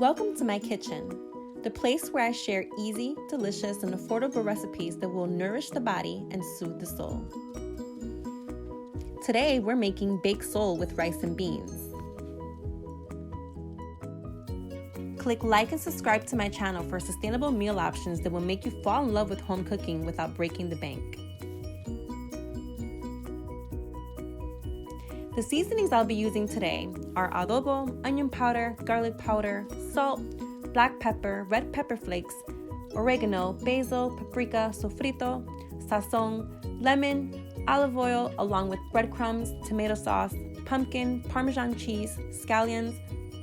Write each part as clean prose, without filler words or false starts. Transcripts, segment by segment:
Welcome to my kitchen, the place where I share easy, delicious, and affordable recipes that will nourish the body and soothe the soul. Today, we're making baked sole with rice and beans. Click like and subscribe to my channel for sustainable meal options that will make you fall in love with home cooking without breaking the bank. The seasonings I'll be using today are adobo, onion powder, garlic powder, salt, black pepper, red pepper flakes, oregano, basil, paprika, sofrito, sazon, lemon, olive oil, along with breadcrumbs, tomato sauce, pumpkin, parmesan cheese, scallions,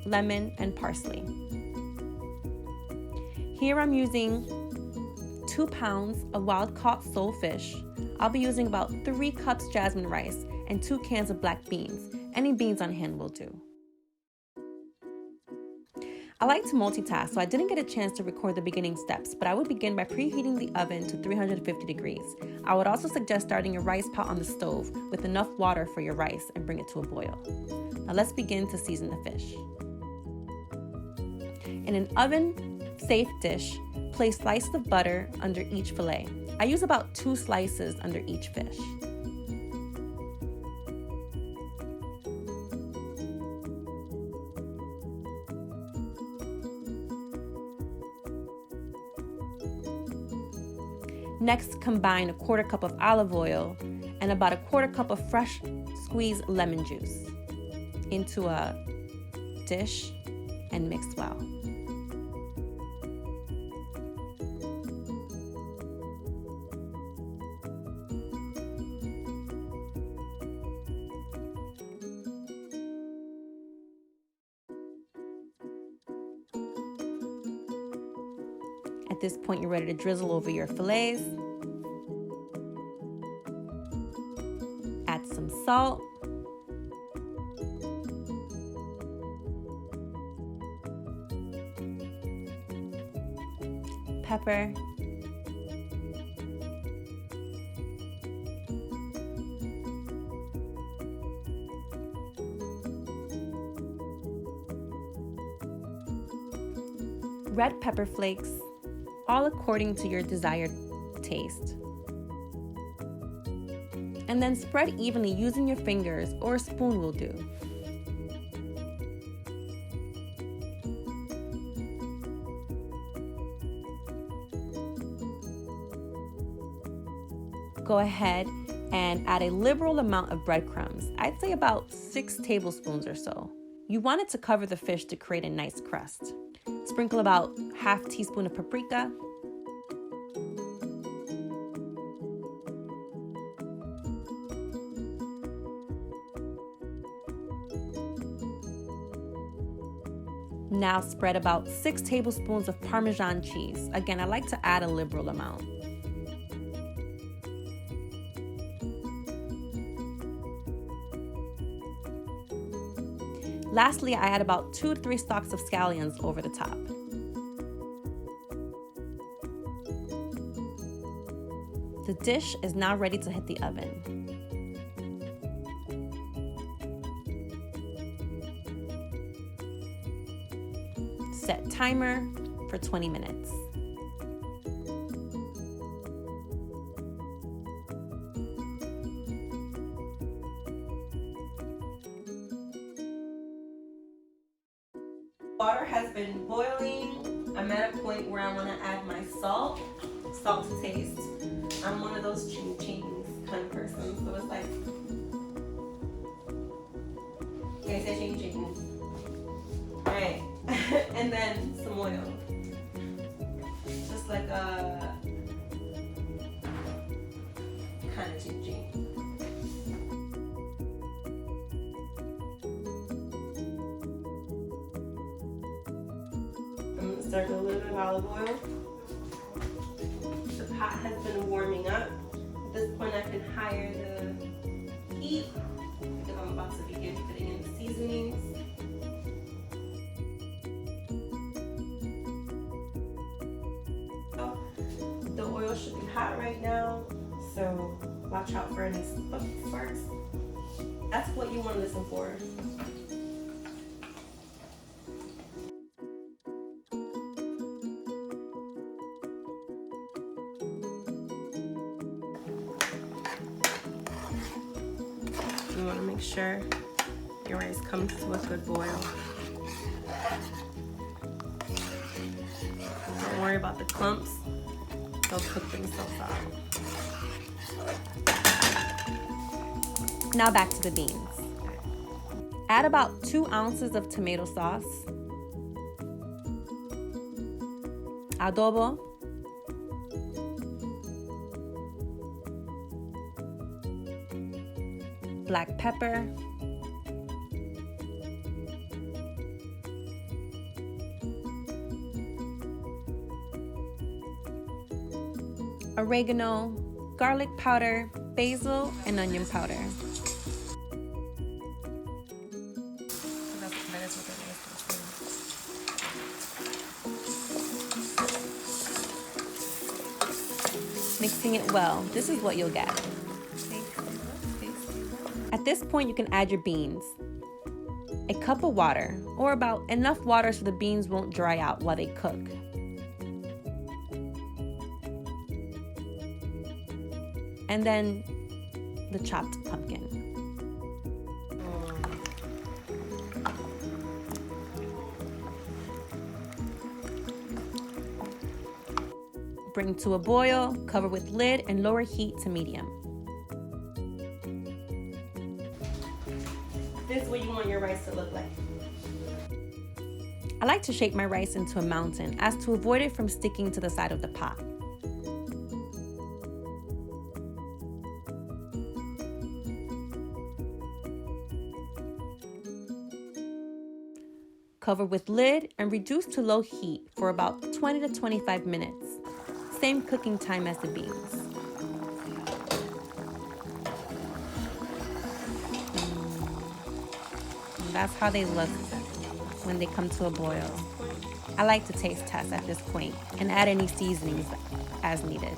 lemon, and parsley. Here I'm using 2 pounds of wild-caught sole fish. I'll be using about 3 cups jasmine rice and 2 cans of black beans. Any beans on hand will do. I like to multitask, so I didn't get a chance to record the beginning steps, but I would begin by preheating the oven to 350 degrees. I would also suggest starting a rice pot on the stove with enough water for your rice and bring it to a boil. Now let's begin to season the fish. In an oven-safe dish, place slices of butter under each fillet. I use about 2 slices under each fish. Next, combine a 1/4 cup of olive oil and about a 1/4 cup of fresh squeezed lemon juice into a dish and mix well. At this point, you're ready to drizzle over your fillets. Add some salt. Pepper. Red pepper flakes, all according to your desired taste. And then spread evenly using your fingers, or a spoon will do. Go ahead and add a liberal amount of breadcrumbs. I'd say about 6 tablespoons or so. You want it to cover the fish to create a nice crust. Sprinkle about 1/2 teaspoon of paprika. Now spread about 6 tablespoons of parmesan cheese. Again, I like to add a liberal amount. Lastly, I add about 2 to 3 stalks of scallions over the top. The dish is now ready to hit the oven. Set timer for 20 minutes. Water has been boiling. I'm at a point where I want to add my salt to taste. I'm one of those ching kind of person, so it's like, I say ching. Alright, and then some oil. Just like a kind of ching. I'm gonna start with a little bit of olive oil. The pot has been warming up. At this point, I can higher the heat because I'm about to begin putting in the seasonings. The oil should be hot right now, so watch out for any sparks. That's what you want to listen for. want to make sure your rice comes to a good boil. Don't worry about the clumps. They'll cook themselves out. Now back to the beans. Add about 2 ounces of tomato sauce, adobo, black pepper, oregano, garlic powder, basil, and onion powder. Mixing it well, this is what you'll get. At this point, you can add your beans. A cup of water, or about enough water so the beans won't dry out while they cook. And then the chopped pumpkin. Bring to a boil, cover with lid, and lower heat to medium. This is what you want your rice to look like. I like to shape my rice into a mountain as to avoid it from sticking to the side of the pot. Cover with lid and reduce to low heat for about 20 to 25 minutes. Same cooking time as the beans. And that's how they look when they come to a boil. I like to taste test at this point and add any seasonings as needed.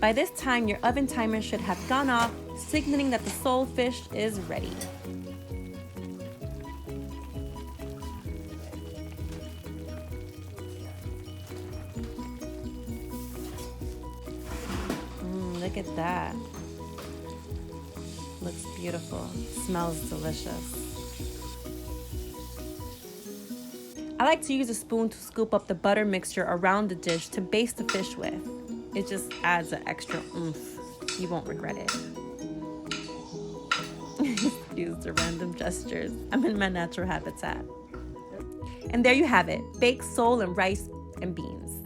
By this time, your oven timer should have gone off, signaling that the sole fish is ready. Look at that. Looks beautiful. Smells delicious. I like to use a spoon to scoop up the butter mixture around the dish to baste the fish with. It just adds an extra oomph. You won't regret it. Excuse the random gestures. I'm in my natural habitat. And there you have it, baked sole and rice and beans.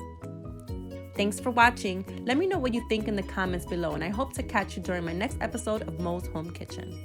Thanks for watching. Let me know what you think in the comments below, and I hope to catch you during my next episode of Mo's Home Kitchen.